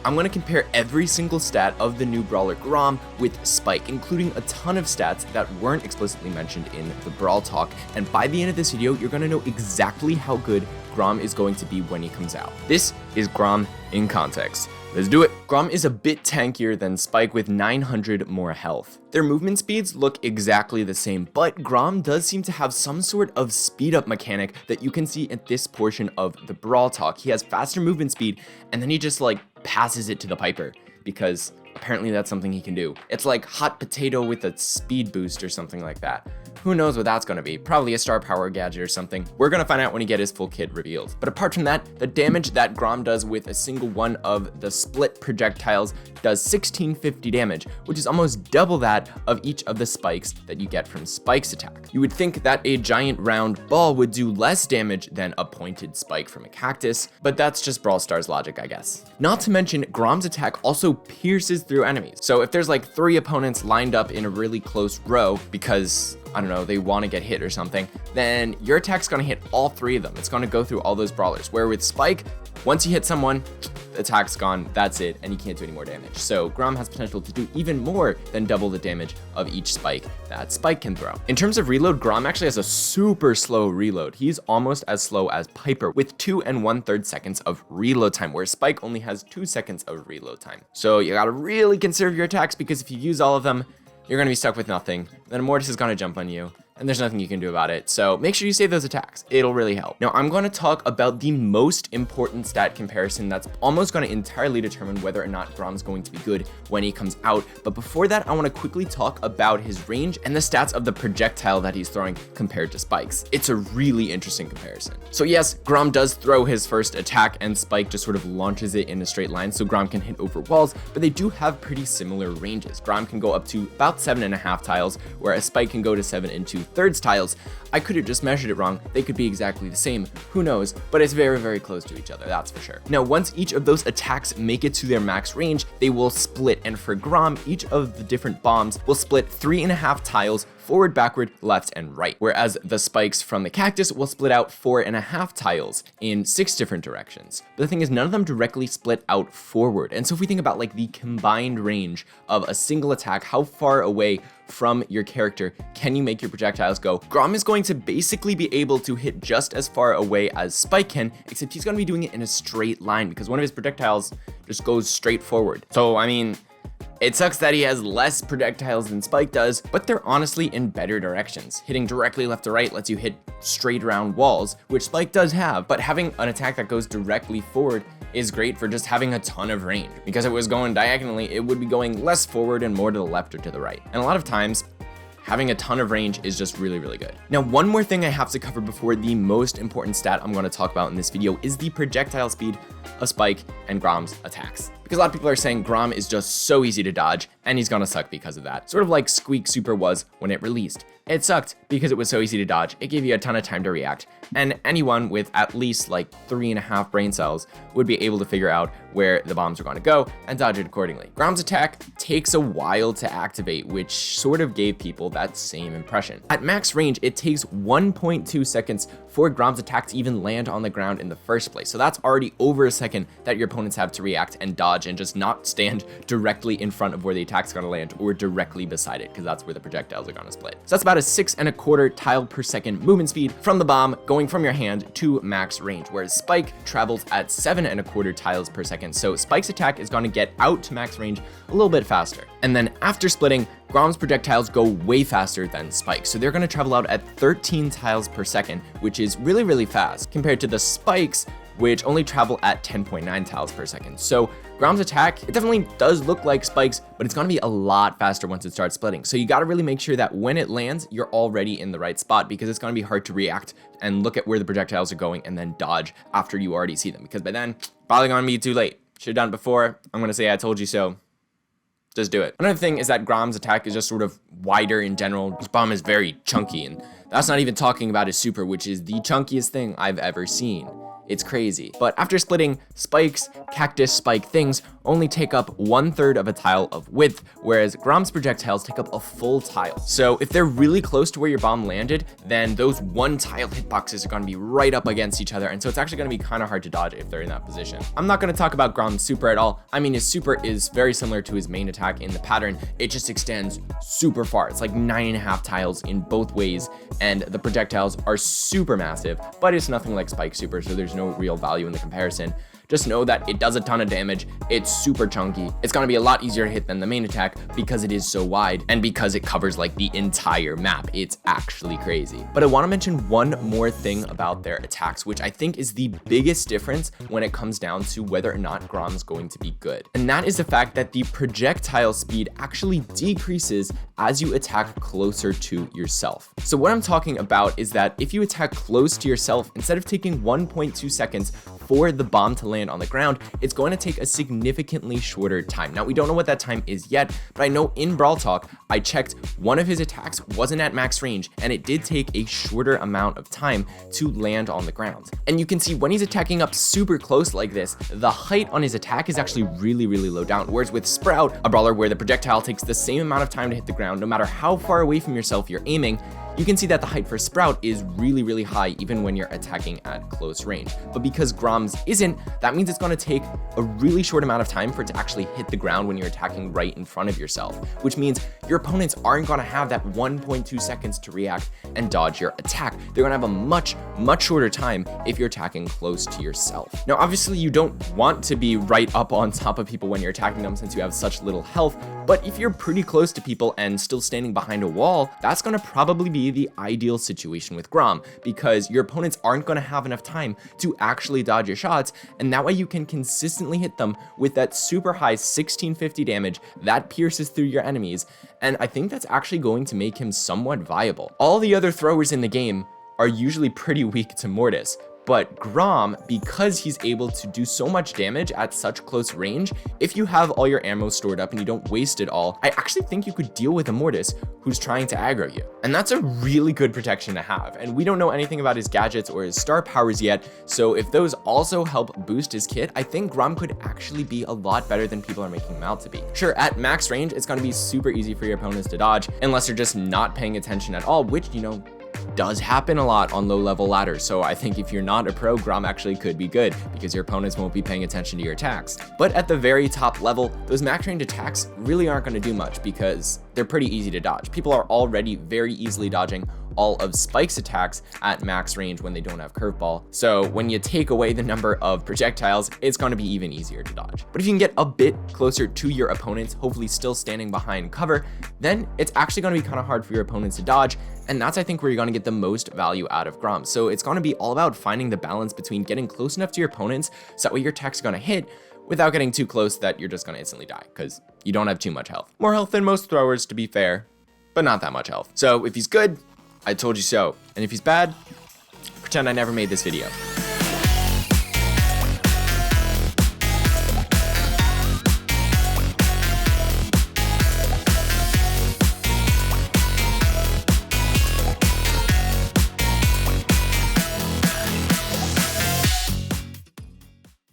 I'm going to compare every single stat of the new Brawler Grom with Spike, including a ton of stats that weren't explicitly mentioned in the Brawl Talk, and by the end of this video, you're going to know exactly how good Grom is going to be when he comes out. This is Grom in context. Let's do it. Grom is a bit tankier than Spike with 900 more health. Their movement speeds look exactly the same, but Grom does seem to have some sort of speed up mechanic that you can see at this portion of the Brawl Talk. He has faster movement speed, and then he just like passes it to the Piper, because apparently that's something he can do. It's like hot potato with a speed boost or something like that. Who knows what that's going to be? Probably a star power gadget or something. We're going to find out when he gets his full kit revealed. But apart from that, the damage that Grom does with a single one of the split projectiles does 1650 damage, which is almost double that of each of the spikes that you get from Spike's attack. You would think that a giant round ball would do less damage than a pointed spike from a cactus, but that's just Brawl Stars logic, I guess. Not to mention, Grom's attack also pierces through enemies. So if there's like 3 opponents lined up in a really close row because, I don't know, they want to get hit or something, then your attack's going to hit all 3 of them. It's going to go through all those brawlers, where with Spike, once you hit someone, the attack's gone, that's it, and you can't do any more damage. So Grom has potential to do even more than double the damage of each spike that Spike can throw. In terms of reload, Grom actually has a super slow reload. He's almost as slow as Piper with 2 1/3 seconds of reload time, where Spike only has 2 seconds of reload time. So you gotta really conserve your attacks, because if you use all of them, you're gonna be stuck with nothing. Then Mortis is gonna jump on you, and there's nothing you can do about it. So make sure you save those attacks. It'll really help. Now I'm going to talk about the most important stat comparison that's almost going to entirely determine whether or not Grom's going to be good when he comes out. But before that, I want to quickly talk about his range and the stats of the projectile that he's throwing compared to Spike's. It's a really interesting comparison. So yes, Grom does throw his first attack and Spike just sort of launches it in a straight line, so Grom can hit over walls, but they do have pretty similar ranges. Grom can go up to about 7.5 tiles, whereas Spike can go to 7 2/3 tiles. I could have just measured it wrong. They could be exactly the same, who knows, but it's very, very close to each other, that's for sure. Now, once each of those attacks make it to their max range, they will split, and for Grom, each of the different bombs will split 3.5 tiles forward, backward, left, and right, whereas the spikes from the cactus will split out 4.5 tiles in 6 different directions. But the thing is, none of them directly split out forward, and so if we think about like the combined range of a single attack, how far away from your character can you make your projectiles go, Grom is going to basically be able to hit just as far away as Spike can, except he's going to be doing it in a straight line because one of his projectiles just goes straight forward. So I mean, it sucks that he has less projectiles than Spike does, but they're honestly in better directions. Hitting directly left to right lets you hit straight around walls, which Spike does have, but having an attack that goes directly forward is great for just having a ton of range, because if it was going diagonally, it would be going less forward and more to the left or to the right. And a lot of times, having a ton of range is just really, really good. Now, one more thing I have to cover before the most important stat I'm going to talk about in this video is the projectile speed of Spike and Grom's attacks. Because a lot of people are saying Grom is just so easy to dodge, and he's gonna suck because of that. Sort of like Squeak Super was when it released. It sucked because it was so easy to dodge, it gave you a ton of time to react, and anyone with at least like 3.5 brain cells would be able to figure out where the bombs are gonna go and dodge it accordingly. Grom's attack takes a while to activate, which sort of gave people that same impression. At max range, it takes 1.2 seconds for Grom's attack to even land on the ground in the first place. So that's already over a second that your opponents have to react and dodge and just not stand directly in front of where the attack's gonna land or directly beside it, because that's where the projectiles are gonna split. So that's about a 6.25 tile per second movement speed from the bomb going from your hand to max range, whereas Spike travels at 7.25 tiles per second. So Spike's attack is gonna get out to max range a little bit faster. And then after splitting, Grom's projectiles go way faster than Spike, so they're going to travel out at 13 tiles per second, which is really, really fast compared to the Spikes, which only travel at 10.9 tiles per second. So Grom's attack, it definitely does look like Spike's, but it's going to be a lot faster once it starts splitting. So you got to really make sure that when it lands, you're already in the right spot, because it's going to be hard to react and look at where the projectiles are going and then dodge after you already see them, because by then, probably going to be too late. Should have done it before. I'm going to say I told you so. Just do it. Another thing is that Grom's attack is just sort of wider in general. His bomb is very chunky, and that's not even talking about his super, which is the chunkiest thing I've ever seen. It's crazy. But after splitting, Spike's cactus spike things only take up 1/3 of a tile of width, whereas Grom's projectiles take up a full tile. So if they're really close to where your bomb landed, then those one tile hitboxes are going to be right up against each other, and so it's actually going to be kind of hard to dodge if they're in that position. I'm not going to talk about Grom's super at all. I mean, his super is very similar to his main attack in the pattern. It just extends super far. It's like 9.5 tiles in both ways, and the projectiles are super massive, but it's nothing like Spike super, so there's no real value in the comparison. Just know that it does a ton of damage, it's super chunky, it's gonna be a lot easier to hit than the main attack because it is so wide and because it covers like the entire map. It's actually crazy. But I wanna mention one more thing about their attacks, which I think is the biggest difference when it comes down to whether or not Grom's going to be good. And that is the fact that the projectile speed actually decreases as you attack closer to yourself. So what I'm talking about is that if you attack close to yourself, instead of taking 1.2 seconds for the bomb to land on the ground, it's going to take a significantly shorter time. Now, we don't know what that time is yet, but I know in Brawl Talk, I checked one of his attacks wasn't at max range, and it did take a shorter amount of time to land on the ground. And you can see when he's attacking up super close like this, the height on his attack is actually really low down. Whereas with Sprout, a brawler where the projectile takes the same amount of time to hit the ground, no matter how far away from yourself you're aiming, you can see that the height for Sprout is really high even when you're attacking at close range. But because Grom's isn't, that means it's going to take a really short amount of time for it to actually hit the ground when you're attacking right in front of yourself, which means your opponents aren't going to have that 1.2 seconds to react and dodge your attack. They're going to have a much shorter time if you're attacking close to yourself. Now, obviously, you don't want to be right up on top of people when you're attacking them since you have such little health, but if you're pretty close to people and still standing behind a wall, that's going to probably be the ideal situation with Grom, because your opponents aren't going to have enough time to actually dodge your shots, and that way you can consistently hit them with that super high 1650 damage that pierces through your enemies, and I think that's actually going to make him somewhat viable. All the other throwers in the game are usually pretty weak to Mortis, but Grom, because he's able to do so much damage at such close range, if you have all your ammo stored up and you don't waste it all, I actually think you could deal with a Mortis who's trying to aggro you. And that's a really good protection to have. And we don't know anything about his gadgets or his star powers yet, so if those also help boost his kit, I think Grom could actually be a lot better than people are making him out to be. Sure, at max range, it's gonna be super easy for your opponents to dodge, unless they're just not paying attention at all, which, you know, does happen a lot on low level ladders. So I think if you're not a pro, Grom actually could be good because your opponents won't be paying attention to your attacks. But at the very top level, those max range attacks really aren't going to do much because they're pretty easy to dodge. People are already very easily dodging all of Spike's attacks at max range when they don't have curveball. So when you take away the number of projectiles, it's going to be even easier to dodge. But if you can get a bit closer to your opponents, hopefully still standing behind cover, then it's actually going to be kind of hard for your opponents to dodge. And that's, I think, where you're going to get the most value out of Grom. So it's going to be all about finding the balance between getting close enough to your opponents so that way your attacks are going to hit without getting too close that you're just going to instantly die because you don't have too much health. More health than most throwers, to be fair, but not that much health. So if he's good, I told you so. And if he's bad, pretend I never made this video.